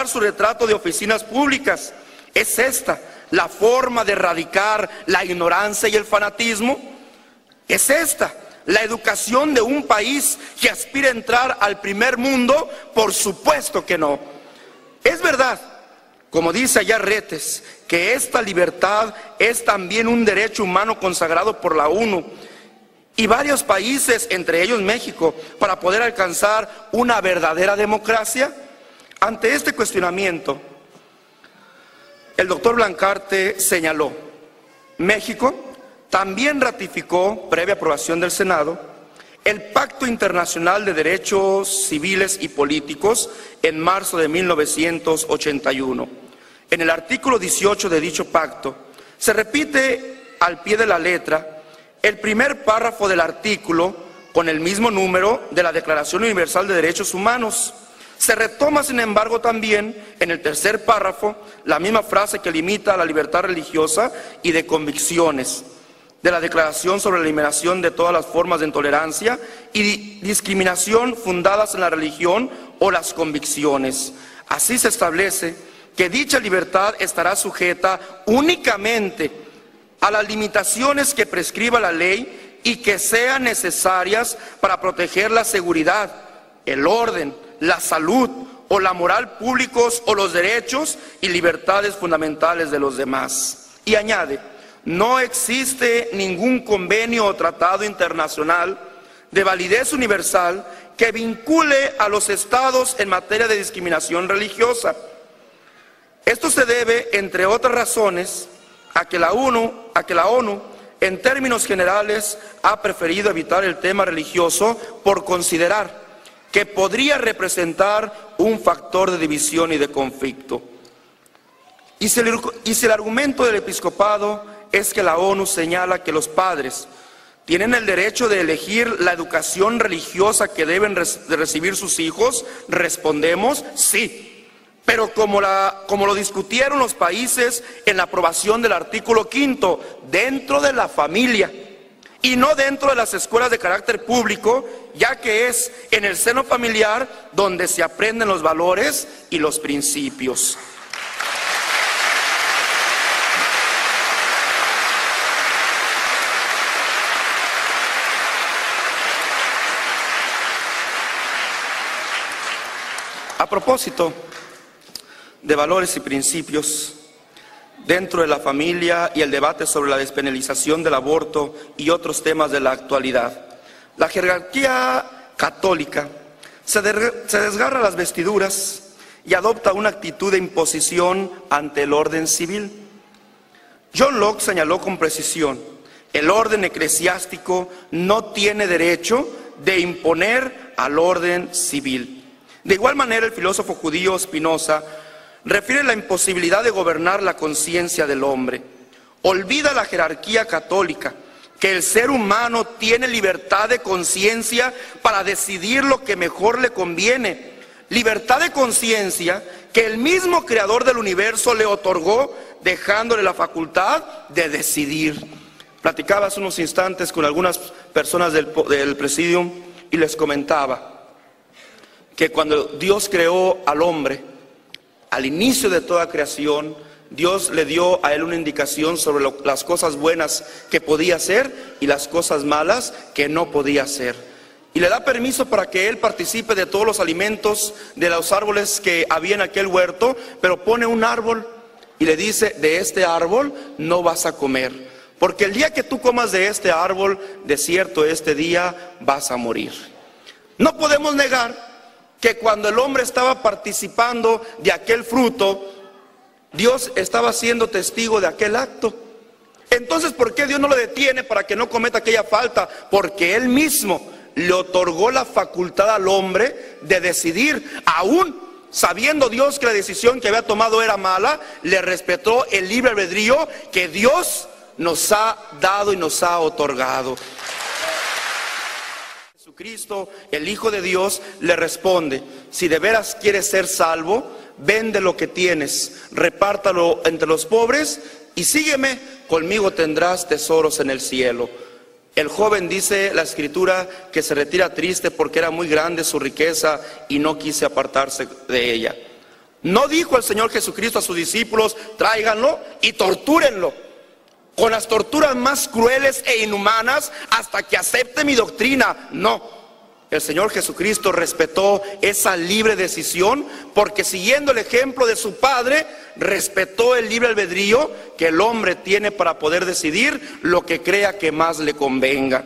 Su retrato de oficinas públicas. ¿Es esta la forma de erradicar la ignorancia y el fanatismo? ¿Es esta la educación de un país que aspira a entrar al primer mundo? Por supuesto que no. Es verdad, como dice allá Retes, que esta libertad es también un derecho humano consagrado por la ONU y varios países, entre ellos México, para poder alcanzar una verdadera democracia. Ante este cuestionamiento, el doctor Blancarte señaló: México también ratificó, previa aprobación del Senado, el Pacto Internacional de Derechos Civiles y Políticos en marzo de 1981. En el artículo 18 de dicho pacto se repite al pie de la letra el primer párrafo del artículo con el mismo número de la Declaración Universal de Derechos Humanos. Se retoma, sin embargo, también en el tercer párrafo la misma frase que limita a la libertad religiosa y de convicciones de la Declaración sobre la eliminación de todas las formas de intolerancia y discriminación fundadas en la religión o las convicciones. Así se establece que dicha libertad estará sujeta únicamente a las limitaciones que prescriba la ley y que sean necesarias para proteger la seguridad, el orden, la salud o la moral públicos o los derechos y libertades fundamentales de los demás. Y añade: no existe ningún convenio o tratado internacional de validez universal que vincule a los estados en materia de discriminación religiosa. Esto se debe, entre otras razones, a que la ONU, en términos generales, ha preferido evitar el tema religioso por considerar que podría representar un factor de división y de conflicto. Y si el argumento del episcopado es que la ONU señala que los padres tienen el derecho de elegir la educación religiosa que deben recibir sus hijos, respondemos sí. Pero como lo discutieron los países en la aprobación del artículo 5, dentro de la familia y no dentro de las escuelas de carácter público, ya que es en el seno familiar donde se aprenden los valores y los principios. A propósito de valores y principios, dentro de la familia y el debate sobre la despenalización del aborto y otros temas de la actualidad, la jerarquía católica se desgarra las vestiduras y adopta una actitud de imposición ante el orden civil. John Locke señaló con precisión: el orden eclesiástico no tiene derecho de imponer al orden civil. De igual manera, el filósofo judío Spinoza refiere la imposibilidad de gobernar la conciencia del hombre. Olvida la jerarquía católica que el ser humano tiene libertad de conciencia para decidir lo que mejor le conviene. Libertad de conciencia que el mismo creador del universo le otorgó, dejándole la facultad de decidir. Platicaba hace unos instantes con algunas personas del Presidium y les comentaba que cuando Dios creó al hombre, al inicio de toda creación, Dios le dio a él una indicación sobre las cosas buenas que podía hacer y las cosas malas que no podía hacer. Y le da permiso para que él participe de todos los alimentos de los árboles que había en aquel huerto, pero pone un árbol y le dice: de este árbol no vas a comer, porque el día que tú comas de este árbol, de cierto este día vas a morir. No podemos negar que cuando el hombre estaba participando de aquel fruto, Dios estaba siendo testigo de aquel acto. Entonces, ¿por qué Dios no lo detiene para que no cometa aquella falta? Porque Él mismo le otorgó la facultad al hombre de decidir. Aún sabiendo Dios que la decisión que había tomado era mala, le respetó el libre albedrío que Dios nos ha dado y nos ha otorgado. Jesucristo, el Hijo de Dios, le responde: si de veras quieres ser salvo, vende lo que tienes, repártalo entre los pobres y sígueme, conmigo tendrás tesoros en el cielo. El joven, dice la Escritura, que se retira triste porque era muy grande su riqueza y no quise apartarse de ella. No dijo el Señor Jesucristo a sus discípulos: tráiganlo y tortúrenlo con las torturas más crueles e inhumanas hasta que acepte mi doctrina. No. El Señor Jesucristo respetó esa libre decisión, porque siguiendo el ejemplo de su Padre, respetó el libre albedrío que el hombre tiene para poder decidir lo que crea que más le convenga.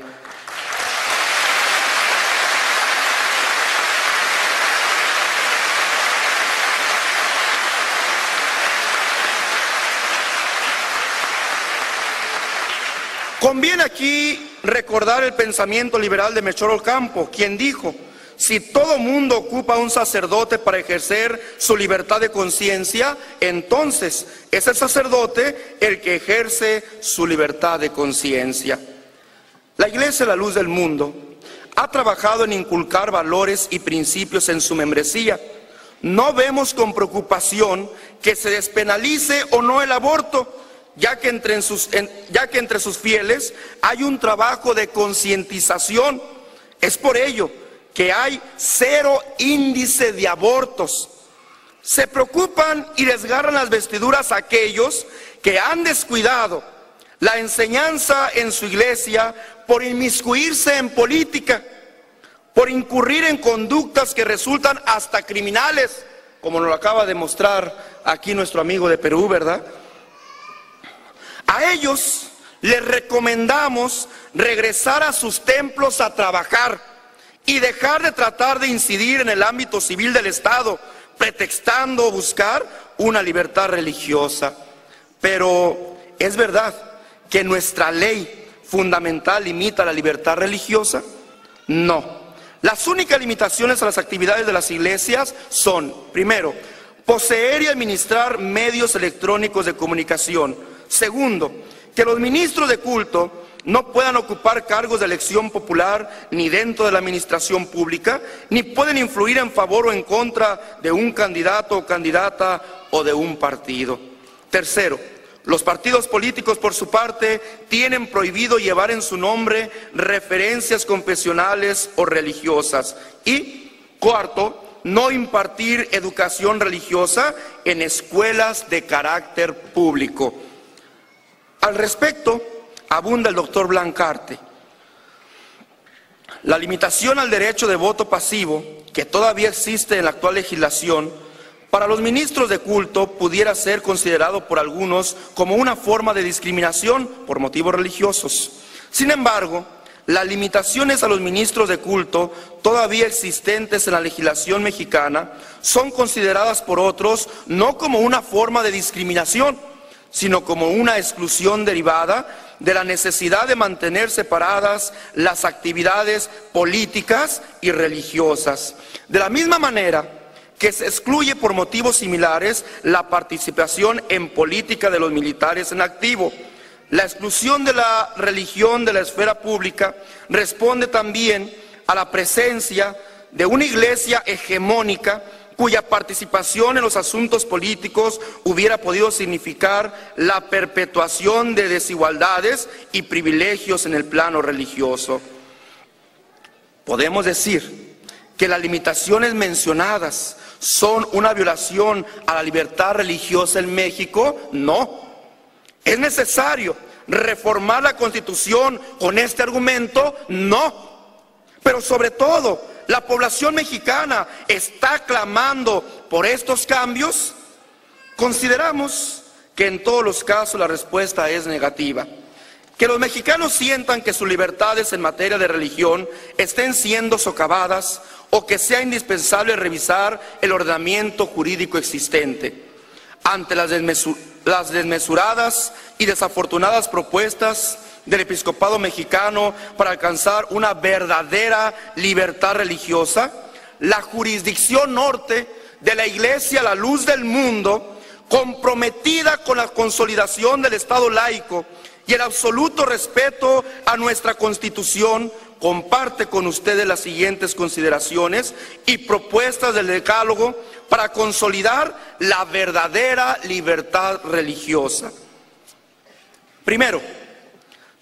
Conviene aquí recordar el pensamiento liberal de Melchor Ocampo, quien dijo: si todo mundo ocupa un sacerdote para ejercer su libertad de conciencia, entonces es el sacerdote el que ejerce su libertad de conciencia. La Iglesia, la luz del mundo, ha trabajado en inculcar valores y principios en su membresía. No vemos con preocupación que se despenalice o no el aborto, ya que entre sus fieles hay un trabajo de concientización. Es por ello que hay 0 índice de abortos. Se preocupan y desgarran las vestiduras a aquellos que han descuidado la enseñanza en su iglesia por inmiscuirse en política, por incurrir en conductas que resultan hasta criminales, como nos lo acaba de mostrar aquí nuestro amigo de Perú, ¿verdad? A ellos les recomendamos regresar a sus templos a trabajar y dejar de tratar de incidir en el ámbito civil del Estado, pretextando buscar una libertad religiosa. Pero ¿es verdad que nuestra ley fundamental limita la libertad religiosa? No. Las únicas limitaciones a las actividades de las iglesias son: primero, poseer y administrar medios electrónicos de comunicación. Segundo, que los ministros de culto no puedan ocupar cargos de elección popular ni dentro de la administración pública, ni pueden influir en favor o en contra de un candidato o candidata o de un partido. Tercero, los partidos políticos, por su parte, tienen prohibido llevar en su nombre referencias confesionales o religiosas. Y cuarto, no impartir educación religiosa en escuelas de carácter público. Al respecto, abunda el doctor Blancarte. La limitación al derecho de voto pasivo, que todavía existe en la actual legislación, para los ministros de culto pudiera ser considerado por algunos como una forma de discriminación por motivos religiosos. Sin embargo, las limitaciones a los ministros de culto todavía existentes en la legislación mexicana son consideradas por otros no como una forma de discriminación, sino como una exclusión derivada de la necesidad de mantener separadas las actividades políticas y religiosas. De la misma manera que se excluye por motivos similares la participación en política de los militares en activo. La exclusión de la religión de la esfera pública responde también a la presencia de una iglesia hegemónica cuya participación en los asuntos políticos hubiera podido significar la perpetuación de desigualdades y privilegios en el plano religioso. ¿Podemos decir que las limitaciones mencionadas son una violación a la libertad religiosa en México? No. ¿Es necesario reformar la Constitución con este argumento? No. Pero sobre todo, ¿la población mexicana está clamando por estos cambios? Consideramos que en todos los casos la respuesta es negativa. Que los mexicanos sientan que sus libertades en materia de religión estén siendo socavadas o que sea indispensable revisar el ordenamiento jurídico existente. Ante las desmesuradas y desafortunadas propuestas del episcopado mexicano para alcanzar una verdadera libertad religiosa, la jurisdicción norte de la Iglesia, la luz del mundo, comprometida con la consolidación del Estado laico y el absoluto respeto a nuestra Constitución, comparte con ustedes las siguientes consideraciones y propuestas del decálogo para consolidar la verdadera libertad religiosa. Primero,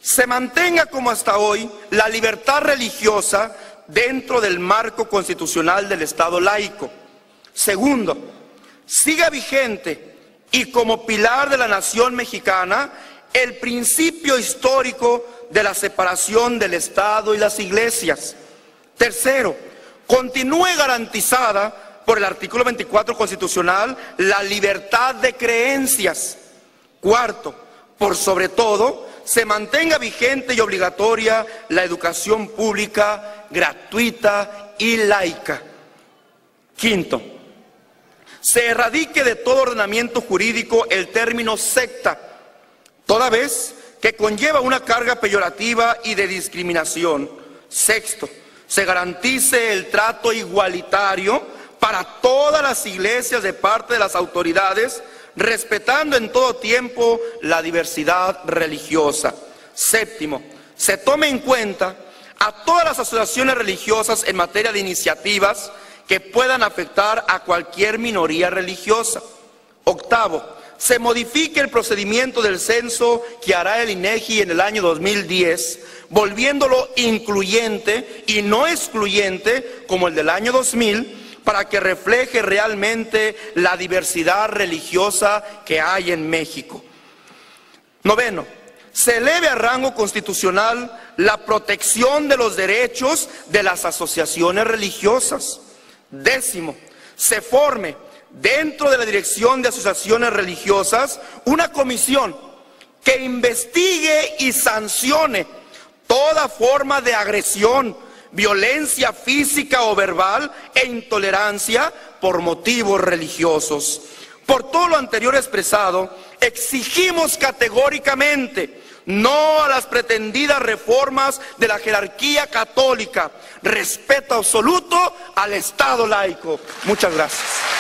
se mantenga como hasta hoy la libertad religiosa dentro del marco constitucional del Estado laico. Segundo, siga vigente y como pilar de la nación mexicana el principio histórico de la separación del Estado y las iglesias. Tercero, continúe garantizada por el artículo 24 constitucional la libertad de creencias. Cuarto, por sobre todo, se mantenga vigente y obligatoria la educación pública, gratuita y laica. Quinto, se erradique de todo ordenamiento jurídico el término secta, toda vez que conlleva una carga peyorativa y de discriminación. Sexto, se garantice el trato igualitario para todas las iglesias de parte de las autoridades, respetando en todo tiempo la diversidad religiosa. Séptimo, se tome en cuenta a todas las asociaciones religiosas en materia de iniciativas que puedan afectar a cualquier minoría religiosa. Octavo, se modifique el procedimiento del censo que hará el INEGI en el año 2010, volviéndolo incluyente y no excluyente como el del año 2000, para que refleje realmente la diversidad religiosa que hay en México. Noveno, se eleve a rango constitucional la protección de los derechos de las asociaciones religiosas. Décimo, se forme dentro de la Dirección de Asociaciones Religiosas una comisión que investigue y sancione toda forma de agresión, violencia física o verbal e intolerancia por motivos religiosos. Por todo lo anterior expresado, exigimos categóricamente no a las pretendidas reformas de la jerarquía católica, respeto absoluto al Estado laico. Muchas gracias.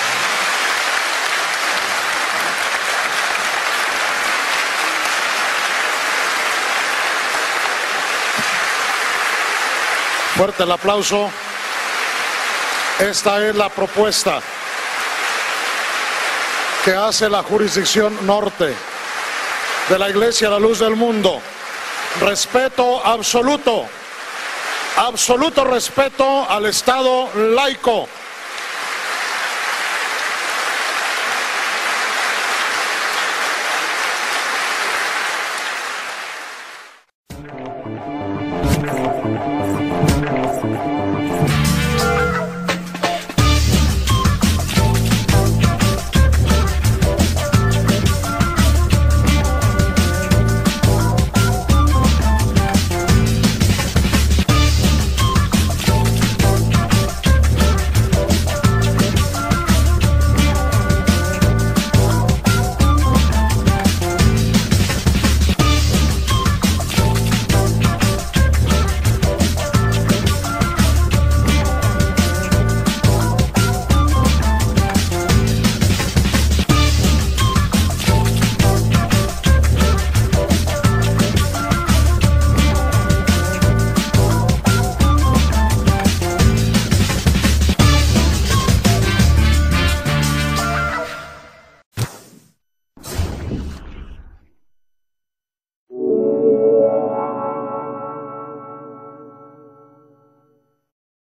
Fuerte el aplauso. Esta es la propuesta que hace la jurisdicción norte de la Iglesia La Luz del Mundo. Respeto absoluto, absoluto respeto al Estado laico.